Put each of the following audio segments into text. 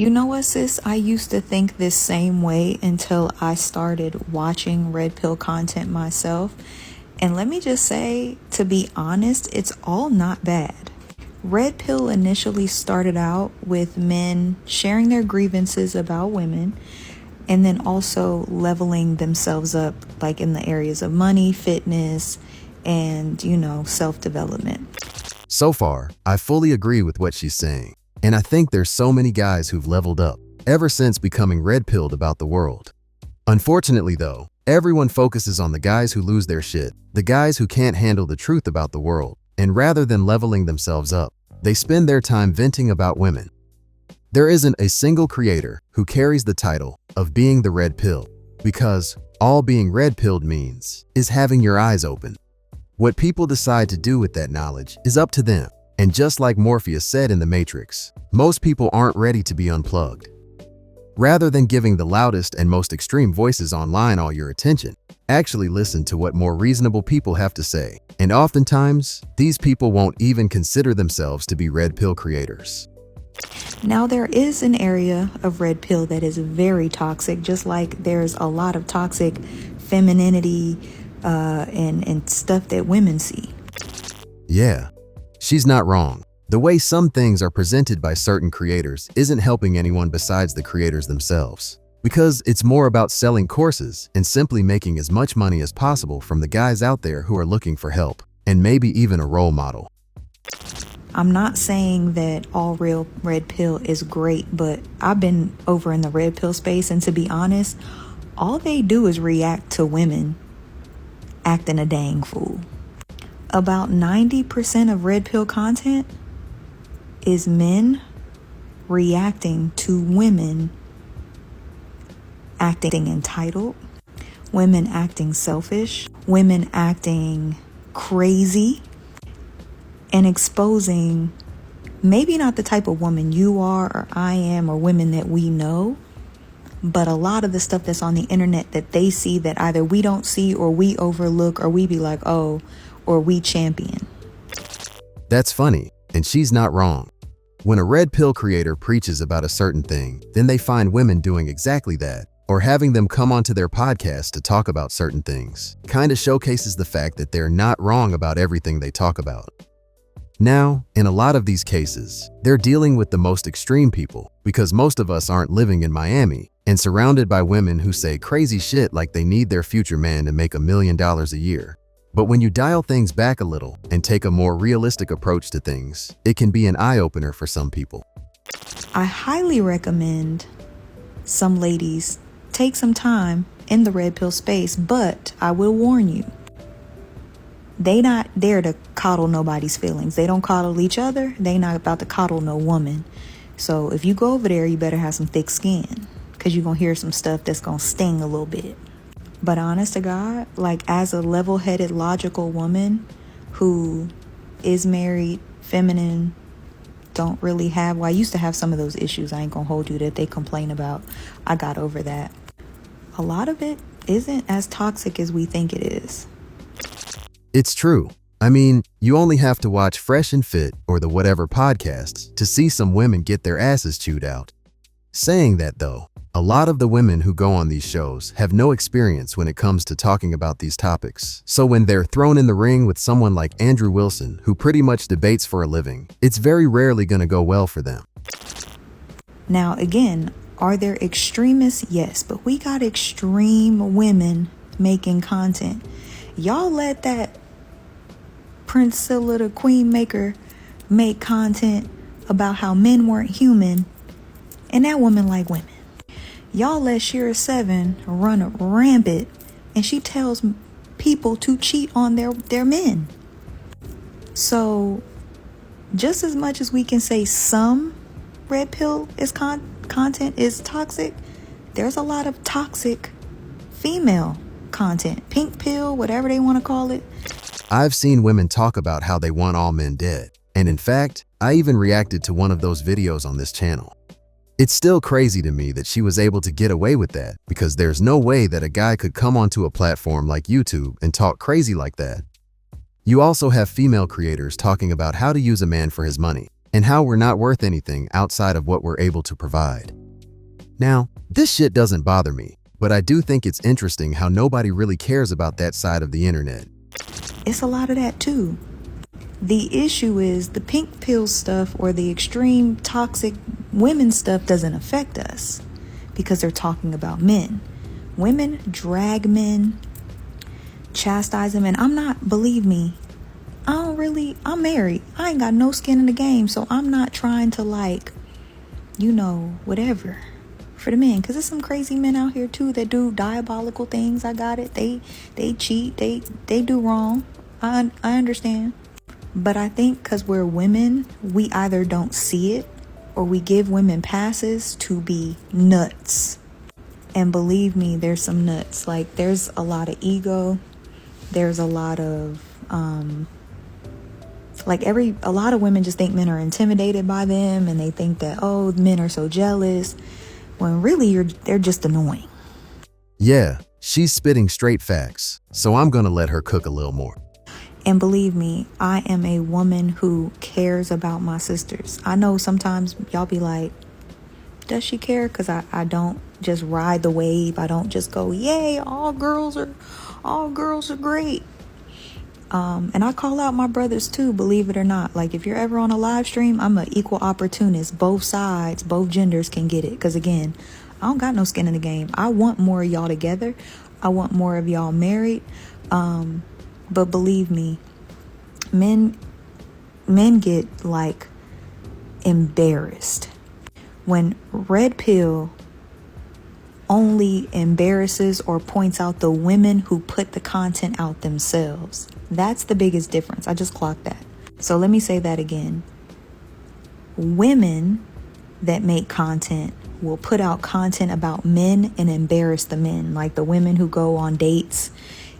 You know what, sis? I used to think this same way until I started watching red pill content myself. And let me just say, to be honest, it's all not bad. Red pill initially started out with men sharing their grievances about women and then also leveling themselves up, like in the areas of money, fitness, and, self-development. So far, I fully agree with what she's saying. And I think there's so many guys who've leveled up ever since becoming red-pilled about the world. Unfortunately though, everyone focuses on the guys who lose their shit, the guys who can't handle the truth about the world, and rather than leveling themselves up, they spend their time venting about women. There isn't a single creator who carries the title of being the red pill, because all being red-pilled means is having your eyes open. What people decide to do with that knowledge is up to them. And just like Morpheus said in The Matrix, most people aren't ready to be unplugged. Rather than giving the loudest and most extreme voices online all your attention, actually listen to what more reasonable people have to say. And oftentimes, these people won't even consider themselves to be red pill creators. Now, there is an area of red pill that is very toxic, just like there's a lot of toxic femininity and stuff that women see. Yeah. She's not wrong. The way some things are presented by certain creators isn't helping anyone besides the creators themselves, because it's more about selling courses and simply making as much money as possible from the guys out there who are looking for help, and maybe even a role model. I'm not saying that all real red pill is great, but I've been over in the red pill space, and to be honest, all they do is react to women acting a dang fool. About 90% of red pill content is men reacting to women acting entitled, women acting selfish, women acting crazy, and exposing maybe not the type of woman you are or I am or women that we know, but a lot of the stuff that's on the internet that they see that either we don't see or we overlook or we be like, oh, or we champion. That's funny, and she's not wrong. When a red pill creator preaches about a certain thing, then they find women doing exactly that, or having them come onto their podcast to talk about certain things. Kinda showcases the fact that they're not wrong about everything they talk about. Now, in a lot of these cases, they're dealing with the most extreme people, because most of us aren't living in Miami and surrounded by women who say crazy shit like they need their future man to make $1 million a year. But when you dial things back a little and take a more realistic approach to things, it can be an eye-opener for some people. I highly recommend some ladies take some time in the red pill space, but I will warn you, they not there to coddle nobody's feelings. They don't coddle each other. They not about to coddle no woman. So if you go over there, you better have some thick skin, because you're going to hear some stuff that's going to sting a little bit. But honest to God, like as a level-headed, logical woman who is married, feminine, don't really have, well, I used to have some of those issues, I ain't gonna hold you, that they complain about. I got over that. A lot of it isn't as toxic as we think it is. It's true. I mean, you only have to watch Fresh and Fit or the Whatever podcasts to see some women get their asses chewed out. Saying that though, a lot of the women who go on these shows have no experience when it comes to talking about these topics. So when they're thrown in the ring with someone like Andrew Wilson, who pretty much debates for a living, it's very rarely gonna go well for them. Now again, are there extremists? Yes, but we got extreme women making content. Y'all let that Priscilla the Queen Maker make content about how men weren't human, and that woman like women. Y'all let Shira 7 run rampant, and she tells people to cheat on their men. So just as much as we can say some red pill is content is toxic, there's a lot of toxic female content, pink pill, whatever they want to call it. I've seen women talk about how they want all men dead, and in fact, I even reacted to one of those videos on this channel. It's still crazy to me that she was able to get away with that, because there's no way that a guy could come onto a platform like YouTube and talk crazy like that. You also have female creators talking about how to use a man for his money, and how we're not worth anything outside of what we're able to provide. Now, this shit doesn't bother me, but I do think it's interesting how nobody really cares about that side of the internet. It's a lot of that too. The issue is the pink pill stuff or the extreme toxic women stuff doesn't affect us because they're talking about men. Women drag men, chastise them, and believe me, I'm married. I ain't got no skin in the game, so I'm not trying to whatever for the men, because there's some crazy men out here too that do diabolical things. I got it. They cheat. They do wrong. I understand. But I think because we're women, we either don't see it or we give women passes to be nuts. And believe me, there's some nuts. Like, there's a lot of ego. There's a lot of a lot of women just think men are intimidated by them, and they think that, oh, men are so jealous, when really they're just annoying. Yeah, she's spitting straight facts, so I'm gonna let her cook a little more. And believe me, I am a woman who cares about my sisters. I know sometimes y'all be like, does she care? Because I don't just ride the wave. I don't just go, yay, all girls are great. And I call out my brothers too, believe it or not. Like, if you're ever on a live stream, I'm an equal opportunist. Both sides, both genders can get it. Because again, I don't got no skin in the game. I want more of y'all together. I want more of y'all married. But believe me, men get embarrassed when Red Pill only embarrasses or points out the women who put the content out themselves. That's the biggest difference. I just clocked that. So let me say that again. Women that make content will put out content about men and embarrass the men, like the women who go on dates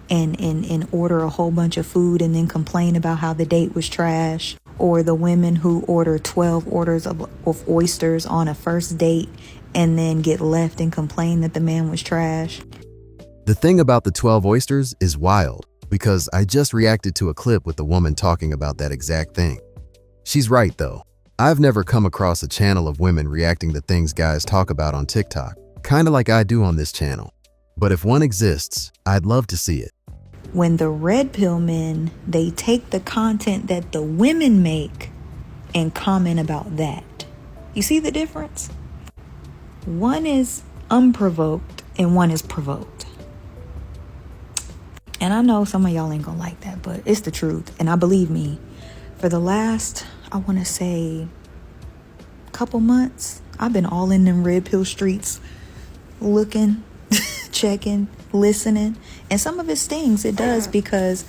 and order a whole bunch of food and then complain about how the date was trash, or the women who order 12 orders of oysters on a first date and then get left and complain that the man was trash. The thing about the 12 oysters is wild, because I just reacted to a clip with the woman talking about that exact thing. She's right though. I've never come across a channel of women reacting to things guys talk about on TikTok, kinda like I do on this channel. But if one exists, I'd love to see it. When the Red Pill men, they take the content that the women make and comment about that. You see the difference? One is unprovoked and one is provoked. And I know some of y'all ain't gonna like that, but it's the truth. And I believe me, for the last, I want to say, couple months, I've been all in them Red Pill streets, looking, checking, listening. And some of it stings. It does, because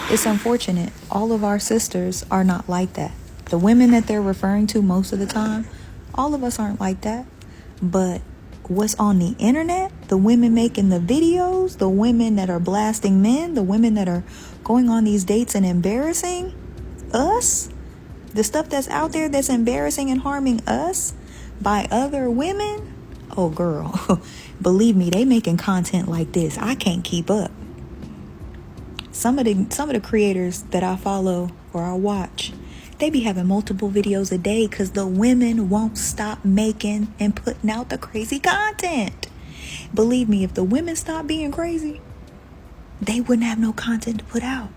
it's unfortunate. All of our sisters are not like that. The women that they're referring to most of the time, all of us aren't like that. But what's on the internet, the women making the videos, the women that are blasting men, the women that are going on these dates and embarrassing us, the stuff that's out there that's embarrassing and harming us by other women, oh girl, believe me, they making content like this. I can't keep up. Some of the creators that I follow or I watch, they be having multiple videos a day because the women won't stop making and putting out the crazy content. Believe me, if the women stopped being crazy, they wouldn't have no content to put out.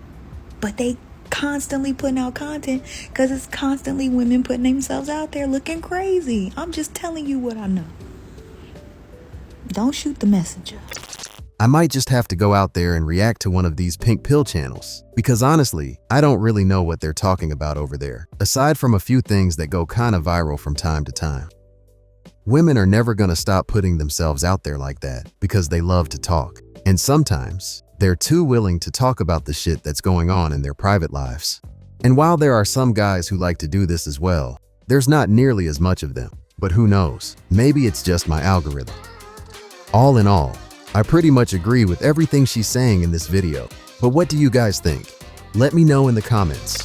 But they constantly putting out content because it's constantly women putting themselves out there looking crazy. I'm just telling you what I know. Don't shoot the messenger. I might just have to go out there and react to one of these pink pill channels, because honestly, I don't really know what they're talking about over there, aside from a few things that go kind of viral from time to time. Women are never gonna stop putting themselves out there like that because they love to talk. And sometimes, they're too willing to talk about the shit that's going on in their private lives. And while there are some guys who like to do this as well, there's not nearly as much of them. But who knows, maybe it's just my algorithm. All in all, I pretty much agree with everything she's saying in this video, but what do you guys think? Let me know in the comments.